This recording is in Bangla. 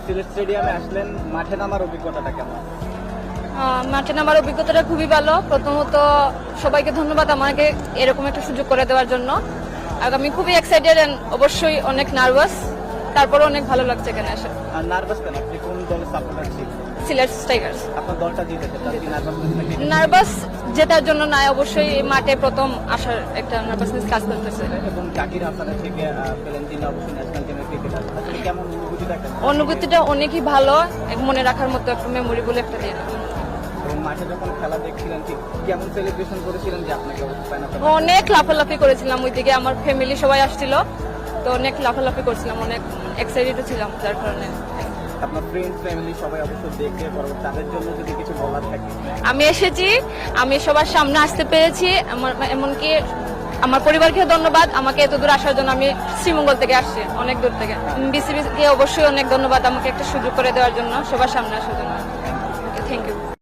সিলেট স্টেডিয়ামে আসলেন, মাঠে নামার অভিজ্ঞতাটা কেমন? মাঠে নামার অভিজ্ঞতাটা খুবই ভালো। প্রথমত সবাইকে ধন্যবাদ আমাকে এরকম একটা সুযোগ করে দেওয়ার জন্য। আর আমি খুবই এক্সাইটেড এন্ড অবশ্যই অনেক নার্ভাস, তারপরে অনেক ভালো লাগছে এখানে এসে। আর নার্ভাস কেন? আপনি কোন দলের সাপোর্টার ছিলেন? সিলেট টাইগার্স। আপনার দলটা জিতেছে, তার কি নার্ভাসনেস নাকি? নার্ভাস জেতার জন্য না, অবশ্যই মাঠে প্রথম আসার একটা নার্ভাসনেস কাজ করতেছে। এবং জাকির হাসানের থেকে পেলেন, যিনি অবশ্যই ন্যাশনাল টিমের ক্রিকেটার। আসলে কেমন অনুভূতিটা কেমন? অনুভূতিটা অনেকই ভালো, মনে রাখার মতো একটা মেমোরেবল একটা দিন। এবং মাঠে যখন খেলা দেখছিলেন ঠিক কেমন সেলিব্রেশন করেছিলেন যে আপনাকে অবশ্যই না? অনেক লাফালাফি করেছিলাম, ওইদিকে আমার ফ্যামিলি সবাই আসছিল, তো অনেক লাফালাফি করছিলাম, অনেক এক্সাইটেড ছিলাম যার কারণে। আপনার ফ্রেন্ডস ফ্যামিলি সবাই অবশ্যই দেখে পরবর্তী তাদের জন্য যদি কিছু বলার থাকে। আমি এসেছি, আমি সবার সামনে আসতে পেরেছি, আমার এমনকি আমার পরিবারকে ধন্যবাদ আমাকে এত দূর আসার জন্য। আমি শ্রীমঙ্গল থেকে আসছি, অনেক দূর থেকে। বিসিবিকে অবশ্যই অনেক ধন্যবাদ আমাকে একটা সুযোগ করে দেওয়ার জন্য, সবার সামনে আসার জন্য। Thank you.